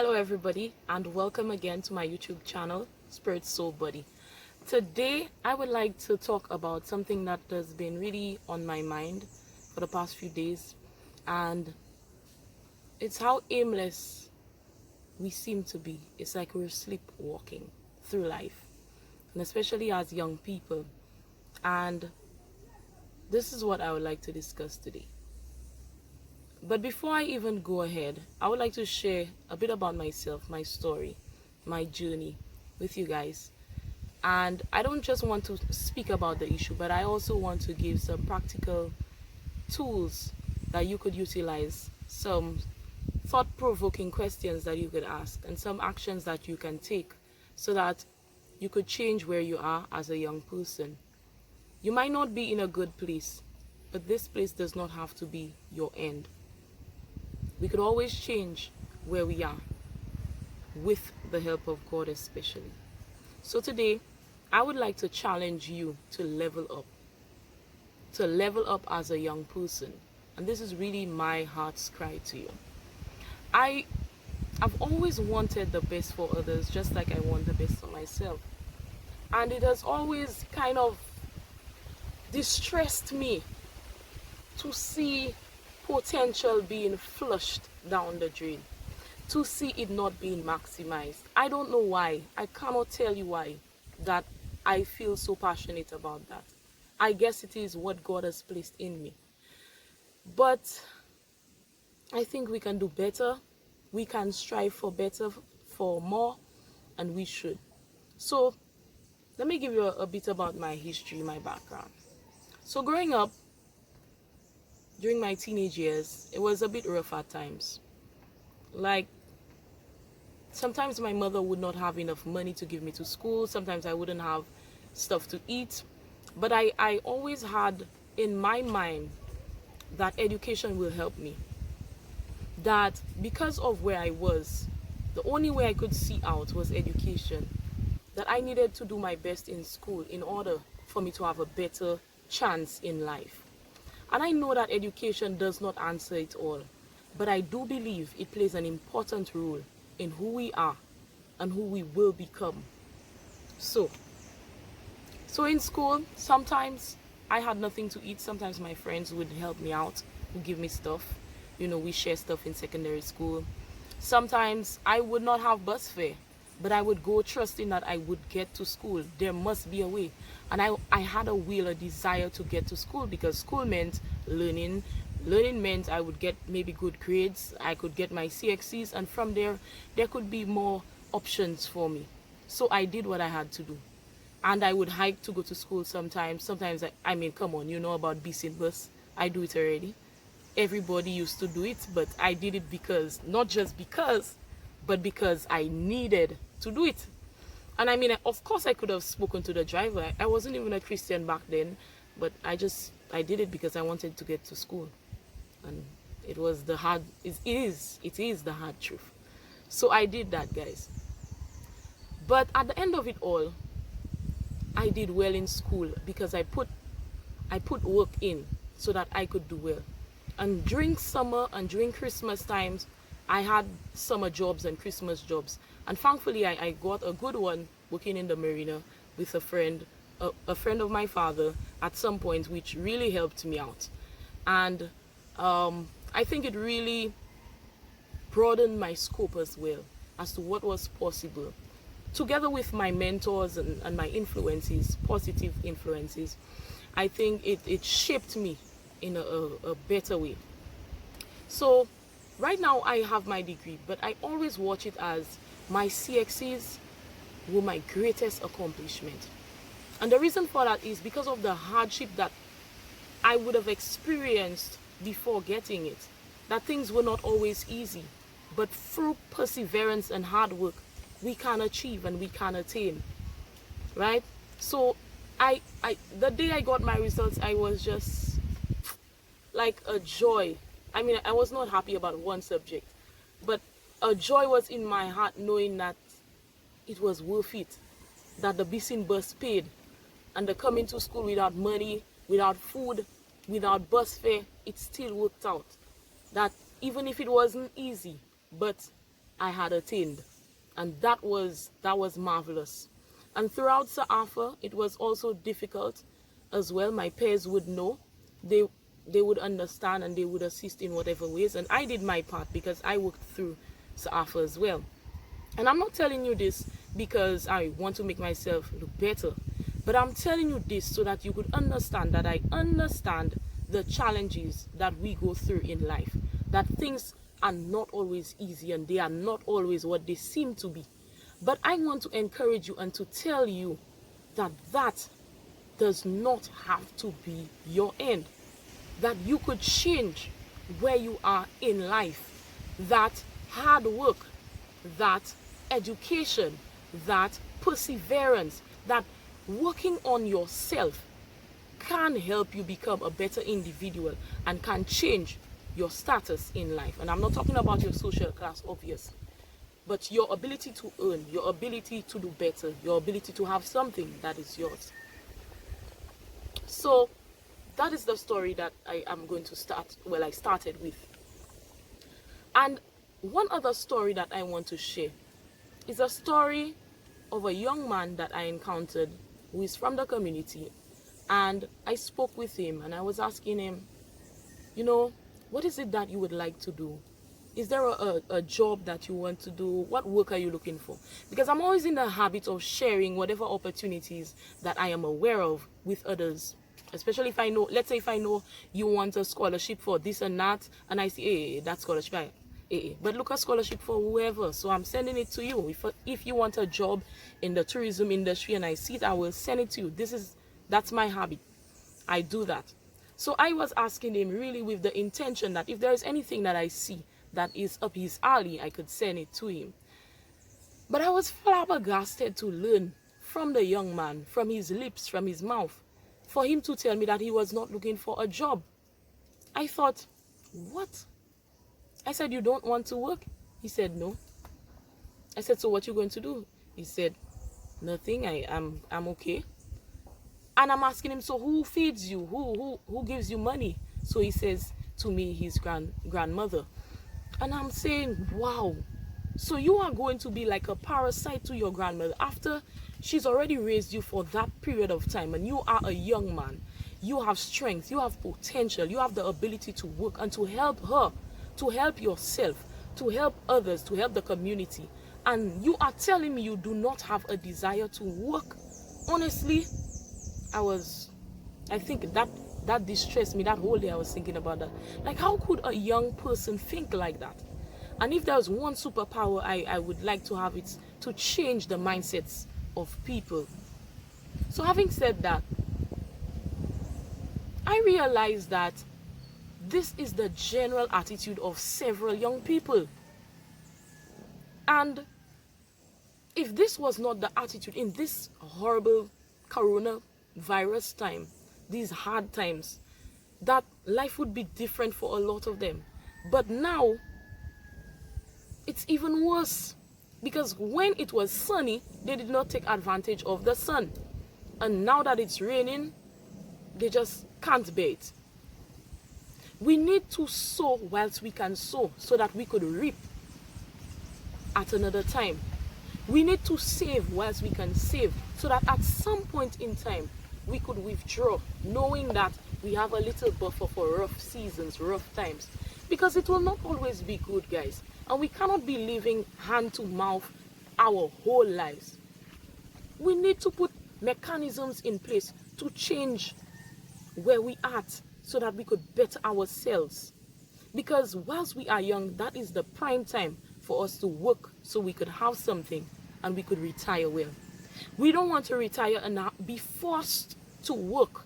Hello everybody and welcome again to my YouTube channel, Spirit Soul Body. Today I would like to talk about something that has been really on my mind for the past few days, and it's how aimless we seem to be. It's like we're sleepwalking through life, and especially as young people. And this is what I would like to discuss today. But before I even go ahead, I would like to share a bit about myself, my story, my journey with you guys. And I don't just want to speak about the issue, but I also want to give some practical tools that you could utilize, some thought-provoking questions that you could ask, and some actions that you can take so that you could change where you are as a young person. You might not be in a good place, but this place does not have to be your end. We could always change where we are with the help of God especially. So today, I would like to challenge you to level up as a young person. And this is really my heart's cry to you. I've always wanted the best for others, just like I want the best for myself. And it has always kind of distressed me to see potential being flushed down the drain, to see it not being maximized. I don't know why. I cannot tell you why that I feel so passionate about that. I guess it is what God has placed in me. But I think we can do better. We can strive for better, for more, and we should. So let me give you a bit about my history, my background. So growing up, during my teenage years, it was a bit rough at times. Like, sometimes my mother would not have enough money to give me to school. Sometimes I wouldn't have stuff to eat. But I always had in my mind that education will help me. That because of where I was, the only way I could see out was education. That I needed to do my best in school in order for me to have a better chance in life. And I know that education does not answer it all, but I do believe it plays an important role in who we are and who we will become. So in school, sometimes I had nothing to eat. Sometimes my friends would help me out, would give me stuff. We share stuff in secondary school. Sometimes I would not have bus fare, but I would go trusting that I would get to school. There must be a way. And I had a will, a desire to get to school, because school meant learning. Learning meant I would get maybe good grades. I could get my CXCs, and from there could be more options for me. So I did what I had to do. And I would hike to go to school sometimes. Sometimes, I mean, come on, you know about BC bus. I do it already. Everybody used to do it, but I did it because, not just because, but because I needed to do it. And I mean, of course I could have spoken to the driver. I wasn't even a Christian back then, but I did it because I wanted to get to school. And it was the hard, it is the hard truth. So I did that, guys. But at the end of it all, I did well in school because I put work in so that I could do well. And during summer and during Christmas times, I had summer jobs and Christmas jobs. And thankfully, I got a good one working in the marina with a friend of my father at some point, which really helped me out. And I think it really broadened my scope as well as to what was possible. Together with my mentors and my influences, positive influences, I think it shaped me in a better way. So right now I have my degree, but I always watch it as my CXCs were my greatest accomplishment. And the reason for that is because of the hardship that I would have experienced before getting it. That things were not always easy, but through perseverance and hard work, we can achieve and we can attain, right? So the day I got my results, I was just like a joy. I mean, I was not happy about one subject, but a joy was in my heart knowing that it was worth it, that the BC bus paid, and the coming to school without money, without food, without bus fare, it still worked out. That even if it wasn't easy, but I had attained. And that was marvelous. And throughout Sa'afa, it was also difficult as well. My peers would know. They would understand and they would assist in whatever ways. And I did my part because I worked through Sa'afa as well. And I'm not telling you this because I want to make myself look better. But I'm telling you this so that you could understand that I understand the challenges that we go through in life. That things are not always easy and they are not always what they seem to be. But I want to encourage you and to tell you that that does not have to be your end. That you could change where you are in life. That hard work, that education, that perseverance, that working on yourself can help you become a better individual and can change your status in life. And I'm not talking about your social class, obviously, but your ability to earn, your ability to do better, your ability to have something that is yours. So that is the story that I am going to start, well, I started with. And one other story that I want to share is a story of a young man that I encountered who is from the community. And I spoke with him and I was asking him, you know, what is it that you would like to do? Is there a job that you want to do? What work are you looking for? Because I'm always in the habit of sharing whatever opportunities that I am aware of with others. Especially if I know, let's say if I know you want a scholarship for this and that, and I see, hey, that scholarship, but look at scholarship for whoever. So I'm sending it to you. If you want a job in the tourism industry and I see it, I will send it to you. That's my habit. I do that. So I was asking him really with the intention that if there is anything that I see that is up his alley, I could send it to him. But I was flabbergasted to learn from the young man, from his lips, from his mouth, for him to tell me that he was not looking for a job. I thought, what? I said, you don't want to work? He said, no. I said, so what you going to do? He said, nothing, I'm okay. And I'm asking him, so who feeds you? Who gives you money? So he says to me, his grandmother. And I'm saying, wow, so you are going to be like a parasite to your grandmother after she's already raised you for that period of time, and you are a young man. You have strength, you have potential, you have the ability to work and to help her, to help yourself, to help others, to help the community. And you are telling me you do not have a desire to work? Honestly, I think that distressed me. That whole day I was thinking about that. Like, how could a young person think like that? And if there's one superpower I would like to have, it's to change the mindsets of people. So having said that, I realized that this is the general attitude of several young people. And if this was not the attitude in this horrible coronavirus time, these hard times, that life would be different for a lot of them. But now, it's even worse. Because when it was sunny, they did not take advantage of the sun. And now that it's raining, they just can't bear it. We need to sow whilst we can sow so that we could reap at another time. We need to save whilst we can save so that at some point in time we could withdraw, knowing that we have a little buffer for rough seasons, rough times. Because it will not always be good, guys. And we cannot be living hand to mouth our whole lives. We need to put mechanisms in place to change where we are at so that we could better ourselves. Because whilst we are young, that is the prime time for us to work so we could have something and we could retire well. We don't want to retire and be forced to work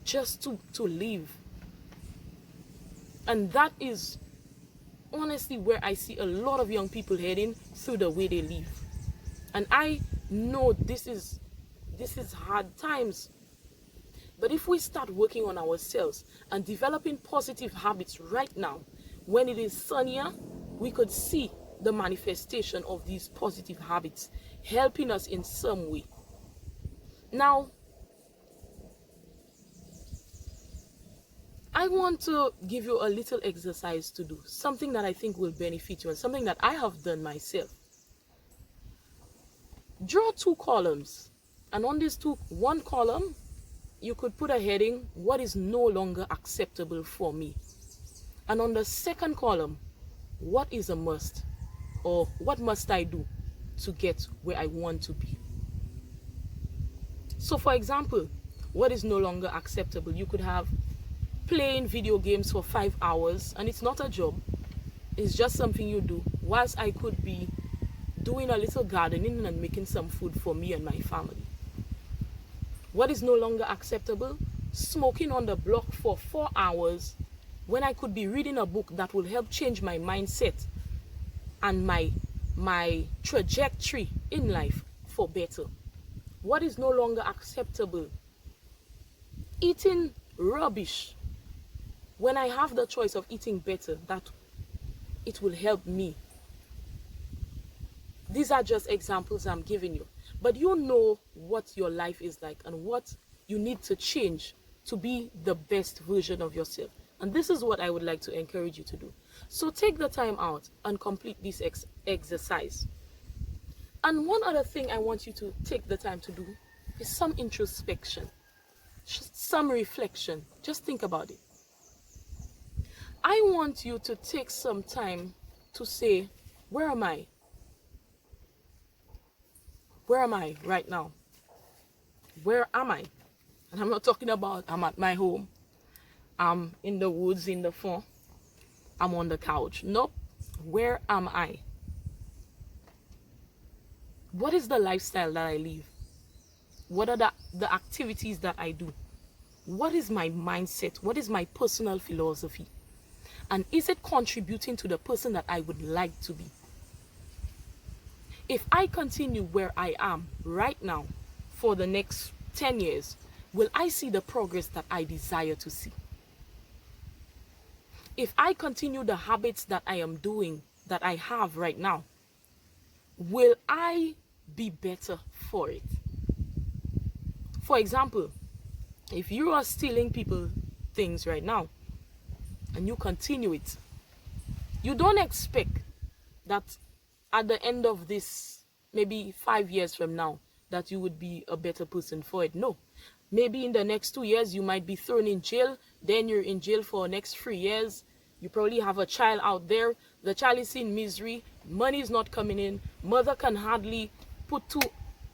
just to live. And that is honestly where I see a lot of young people heading through the way they live. And I know this is hard times. But if we start working on ourselves and developing positive habits right now, when it is sunnier, we could see the manifestation of these positive habits helping us in some way. Now, I want to give you a little exercise to do, something that I think will benefit you and something that I have done myself. Draw 2 columns, and on this one column, you could put a heading, what is no longer acceptable for me? And on the second column, what is a must, or what must I do to get where I want to be? So for example, what is no longer acceptable? You could have playing video games for 5 hours, and it's not a job, it's just something you do, whilst I could be doing a little gardening and making some food for me and my family. What is no longer acceptable? Smoking on the block for 4 hours when I could be reading a book that will help change my mindset and my trajectory in life for better. What is no longer acceptable? Eating rubbish when I have the choice of eating better, that it will help me. These are just examples I'm giving you, but you know what your life is like and what you need to change to be the best version of yourself. And this is what I would like to encourage you to do. So take the time out and complete this exercise. And one other thing I want you to take the time to do is some introspection, some reflection. Just think about it. I want you to take some time to say, where am I? Where am I right now? Where am I? And I'm not talking about I'm at my home, I'm in the woods, in the farm, I'm on the couch. Nope. Where am I? What is the lifestyle that I live? What are the activities that I do? What is my mindset? What is my personal philosophy? And is it contributing to the person that I would like to be? If I continue where I am right now for the next 10 years, will I see the progress that I desire to see? If I continue the habits that I am doing, that I have right now, will I be better for it? For example, if you are stealing people things right now and you continue it, you don't expect that at the end of this, maybe 5 years from now, that you would be a better person for it. No. Maybe in the next 2 years, you might be thrown in jail. Then you're in jail for the next 3 years. You probably have a child out there. The child is in misery. Money is not coming in. Mother can hardly put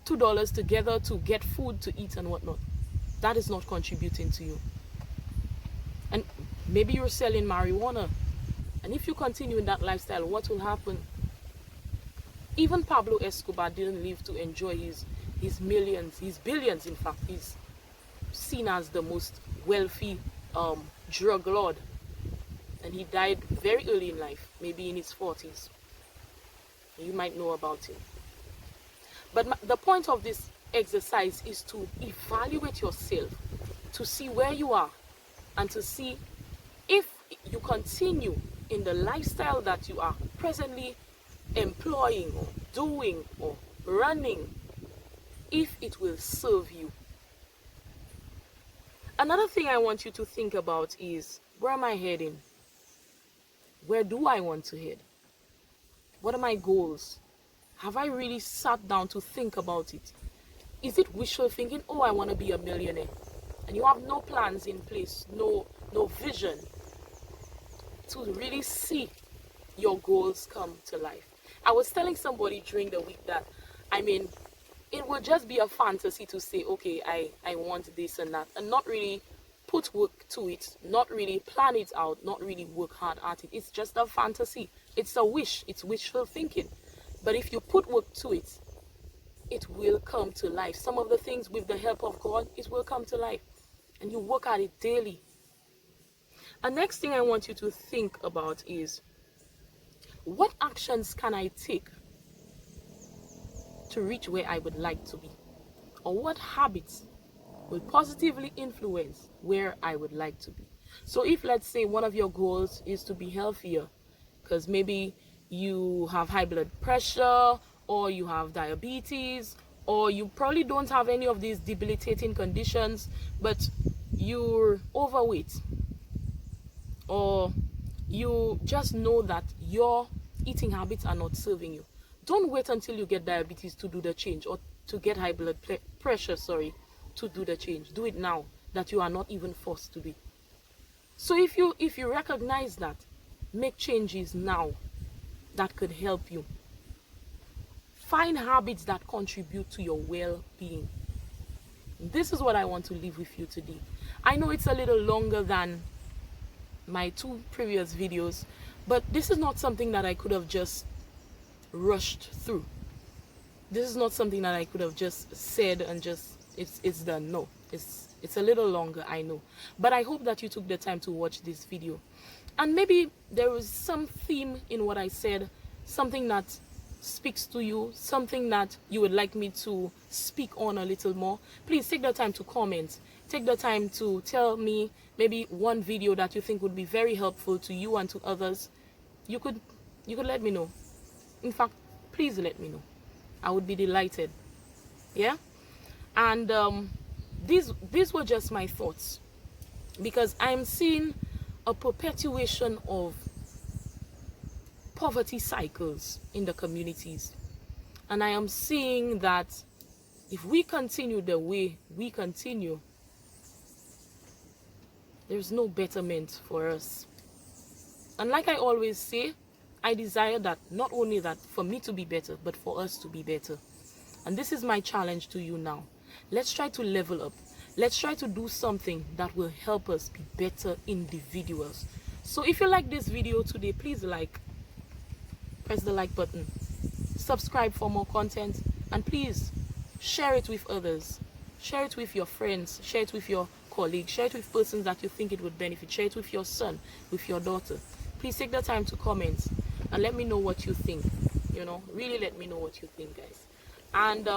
$2 together to get food to eat and whatnot. That is not contributing to you. And maybe you're selling marijuana. And if you continue in that lifestyle, what will happen? Even Pablo Escobar didn't live to enjoy his millions, his billions in fact. He's seen as the most wealthy drug lord. And he died very early in life, maybe in his 40s. You might know about him. But the point of this exercise is to evaluate yourself, to see where you are, and to see if you continue in the lifestyle that you are presently employing or doing or running, if it will serve you. Another thing I want you to think about is, where am I heading? Where do I want to head? What are my goals? Have I really sat down to think about it? Is it wishful thinking? Oh, I want to be a millionaire. And you have no plans in place, no vision to really see your goals come to life. I was telling somebody during the week that, it would just be a fantasy to say, okay, I want this and that, and not really put work to it, not really plan it out, not really work hard at it. It's just a fantasy. It's a wish. It's wishful thinking. But if you put work to it, it will come to life. Some of the things, with the help of God, it will come to life. And you work at it daily. And next thing I want you to think about is, what actions can I take to reach where I would like to be? Or what habits will positively influence where I would like to be? So if, let's say, one of your goals is to be healthier, because maybe you have high blood pressure, or you have diabetes, or you probably don't have any of these debilitating conditions, but you're overweight. or you just know that your eating habits are not serving you, don't wait until you get diabetes to do the change, or to get high blood pressure, sorry, to do the change. Do it now that you are not even forced to be. So if you recognize that, make changes now that could help you. Find habits that contribute to your well-being. This is what I want to leave with you today. I know it's a little longer than my 2 previous videos, but this is not something that I could have just rushed through. This is not something that I could have just said and just it's done. No, it's a little longer, I know, but I hope that you took the time to watch this video, and maybe there was some theme in what I said, something that speaks to you, something that you would like me to speak on a little more. Please take the time to comment, take the time to tell me maybe one video that you think would be very helpful to you and to others. You could let me know. In fact, please let me know. I would be delighted. Yeah. And these were just my thoughts, because I'm seeing a perpetuation of poverty cycles in the communities, and I am seeing that if we continue the way we continue, there's no betterment for us. And like I always say, I desire that, not only that for me to be better, but for us to be better. And this is my challenge to you now. Let's try to level up. Let's try to do something that will help us be better individuals. So if you like this video today, please press the like button, subscribe for more content, and please share it with others. Share it with your friends, share it with your colleagues, share it with persons that you think it would benefit. Share it with your son, with your daughter. Please take the time to comment and let me know what you think. Really let me know what you think, guys. And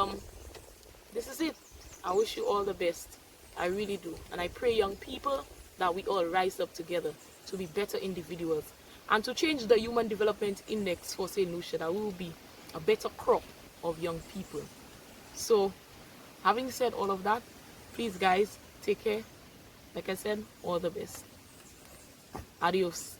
this is it. I wish you all the best. I really do. And I pray, young people, that we all rise up together to be better individuals and to change the Human Development Index for St. Lucia, that we will be a better crop of young people. So, having said all of that, please, guys, take care. Like I said, all the best. Adios.